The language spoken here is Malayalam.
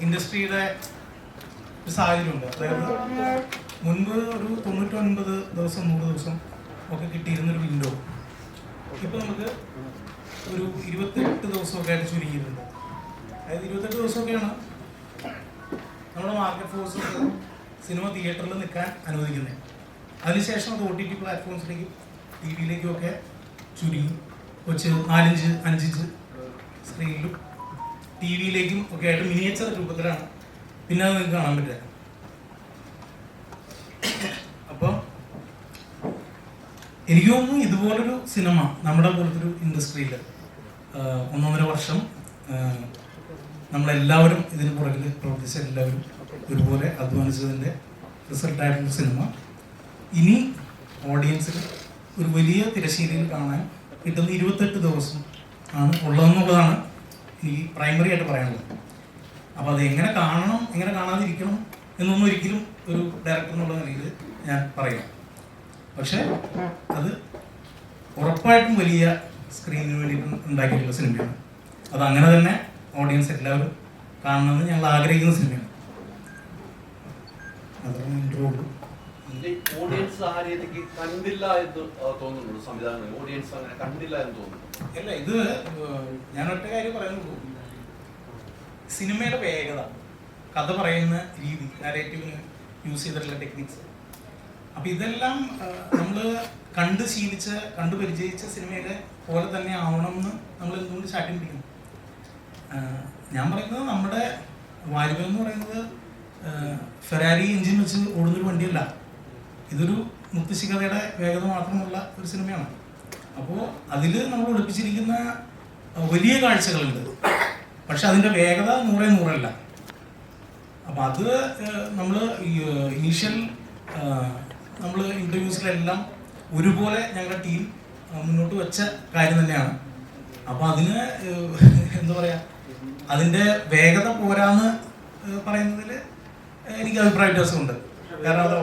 ഇൻഡസ്ട്രിയുടെ ഒരു സാഹചര്യമുണ്ട്. അതായത് മുൻപ് ഒരു 99 ദിവസം 100 ദിവസം ഒക്കെ കിട്ടിയിരുന്നൊരു വിൻഡോ ഇപ്പോൾ നമുക്ക് ഒരു 28 ദിവസമൊക്കെ ആയിട്ട് ചുരുങ്ങിയിട്ടുണ്ട്. അതായത് 28 ദിവസമൊക്കെയാണ് നമ്മുടെ മാർക്കറ്റ് ഫോഴ്സ് സിനിമ തിയേറ്ററിൽ നിൽക്കാൻ അനുവദിക്കുന്നത്. അതിനുശേഷം അത് OTT പ്ലാറ്റ്ഫോംസിലേക്കും TV-യിലേക്കും ഒക്കെ ചുരുങ്ങി കൊച്ച് 4-5 5 സ്ക്രീനിലും TV-യിലേക്കും ഒക്കെ ആയിട്ട് മിനിയേച്ചർ രൂപത്തിലാണ് പിന്നെ അത് നിങ്ങൾക്ക് കാണാൻ പറ്റുക. അപ്പോൾ എനിക്ക് തോന്നുന്നു ഇതുപോലൊരു സിനിമ നമ്മുടെ പോലത്തെ ഒരു ഇൻഡസ്ട്രിയിൽ 1.5 വർഷം നമ്മളെല്ലാവരും ഇതിന് പുറകിൽ പ്രവർത്തിച്ച എല്ലാവരും ഒരുപോലെ അധ്വാനിച്ചതിൻ്റെ റിസൾട്ടായിട്ടുള്ള സിനിമ ഇനി ഓഡിയൻസിൽ ഒരു വലിയ തിരശ്ശീലയിൽ കാണാൻ കിട്ടുന്ന 28 ദിവസം ആണ് ഉള്ളതെന്നുള്ളതാണ് എനിക്ക് പ്രൈമറി ആയിട്ട് പറയാനുള്ളത്. അപ്പോൾ അത് എങ്ങനെ കാണണം എങ്ങനെ കാണാതിരിക്കണം എന്നൊന്നും ഒരിക്കലും ഒരു ഡയറക്ടർ എന്നുള്ള നിലയിൽ ഞാൻ പറയാം. പക്ഷേ അത് ഉറപ്പായിട്ടും വലിയ സ്ക്രീനിന് വേണ്ടി ഉണ്ടാക്കിയിട്ടുള്ള സിനിമയാണ്. അത് അങ്ങനെ തന്നെ ഓഡിയൻസ് എല്ലാവരും കാണണമെന്ന് ഞങ്ങൾ ആഗ്രഹിക്കുന്ന സിനിമയാണ്. അതാണ് എൻ്റെ റോള്. ഓഡിയൻസ് ആ രീതിക്ക് കണ്ടില്ല എന്ന് തോന്നുന്നു. സംവിധാനം ഓഡിയൻസ് അങ്ങനെ കണ്ടില്ല എന്ന് തോന്നുന്നു. അല്ല, ഇത് ഞാൻ ഒറ്റ കാര്യം പറയുന്നുള്ളൂ. സിനിമയുടെ വേഗത, കഥ പറയുന്ന രീതി, നാരേറ്റീവിന് യൂസ് ചെയ്തിട്ടുള്ള ടെക്നിക്സ്, അപ്പം ഇതെല്ലാം നമ്മൾ കണ്ടു പരിചയിച്ച സിനിമയുടെ പോലെ തന്നെ ആവണം എന്ന് നമ്മൾ എന്തുകൊണ്ട് ചാട്ടി പിടിക്കുന്നു. ഞാൻ പറയുന്നത് നമ്മുടെ വാല്യൂ എന്ന് പറയുന്നത് ഫെറാരി എഞ്ചിൻ വെച്ച് ഓടുന്നൊരു വണ്ടിയല്ല. ഇതൊരു മുത്തശ്ശികഥയുടെ വേഗത മാത്രമുള്ള ഒരു സിനിമയാണ്. അപ്പോൾ അതിൽ നമ്മൾ ഒളിപ്പിച്ചിരിക്കുന്ന വലിയ കാഴ്ചകളുണ്ട്. പക്ഷെ അതിൻ്റെ വേഗത 100% അപ്പം അത് നമ്മൾ ഇനീഷ്യൽ നമ്മൾ ഇൻ്റർവ്യൂസിലെല്ലാം ഒരുപോലെ ഞങ്ങളുടെ ടീം മുന്നോട്ട് വെച്ച കാര്യം തന്നെയാണ്. അപ്പോൾ അതിന് എന്താ പറയുക, അതിൻ്റെ വേഗത പോരാന്ന് പറയുന്നതിൽ എനിക്ക് അഭിപ്രായ വ്യത്യാസമുണ്ട്. കാരണം അത്